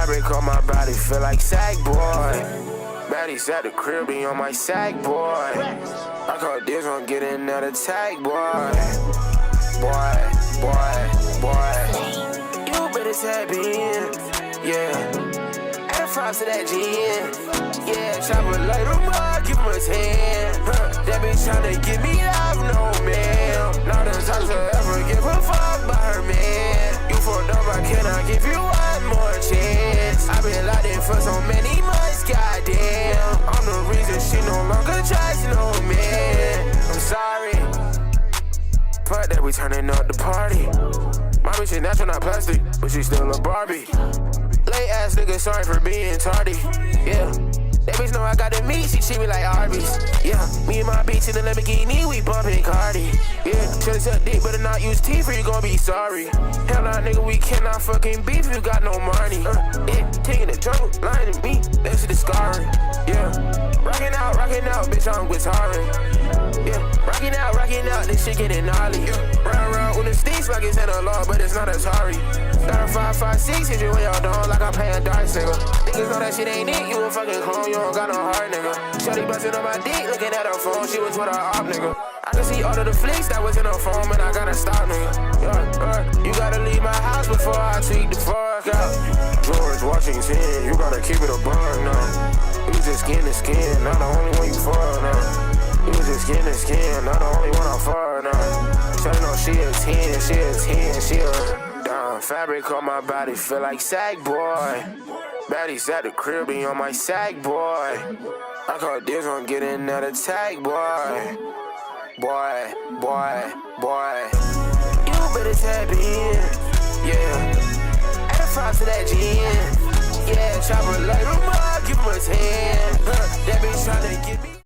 fabric on my body, feel like sack boy. Baddies at the crib, be on my sack boy. I caught this one, get another tag boy. Boy. You better tap in, yeah. Add a 5 to that gin, yeah. Chop a light him up, give him a 10. That bitch tryna get me out, no man. Not the type to ever give a fuck by her man. You fucked up, I cannot give you one more chance. I've been locked in for so many months, goddamn. I'm the reason she no longer tries, no man. I'm sorry. Fuck that, we turning up the party. My bitch is natural, not plastic, but she still a Barbie. Late ass nigga, sorry for being tardy. Yeah, that bitch know I got the meat, she treat me like Arby's. Yeah, me and my bitch in the Lamborghini, we bumpin' Cardi. Yeah, should've sucked dick, better not use teeth or you gon' be sorry. Hell nah, nigga, we cannot fucking beef if you got no money. Yeah, taking the jungle, lying to me, that shit is scarring. Yeah, rockin' out, bitch, I'm guitaring. Yeah, rockin' out, this shit getting gnarly. Round with the sticks like it's in a law, but it's not Atari. Got a 5.56, hit you when y'all done like I'm playing darts, nigga. Niggas know that shit ain't it, you a fucking clone, you don't got no heart, nigga. Shorty bustin' on my dick, looking at her phone, she was with her op, nigga. I can see all of the flicks that was in her phone, and I gotta stop, nigga. You gotta leave my house before I tweak the fuck out. George Washington, you gotta keep it a bug now. You just skin to skin, not the only one you fuck now. You just skin to skin, not the only one I fuck now. Shawty know she a 10, she a down. Fabric on my body, feel like sack boy. Baddies at the crib, be on my sack boy. I caught this one, get another tag boy. Boy. You better tap in, yeah. Add a 5 to that gin, yeah. Chop a light him up, give him a 10. That bitch tryna get me.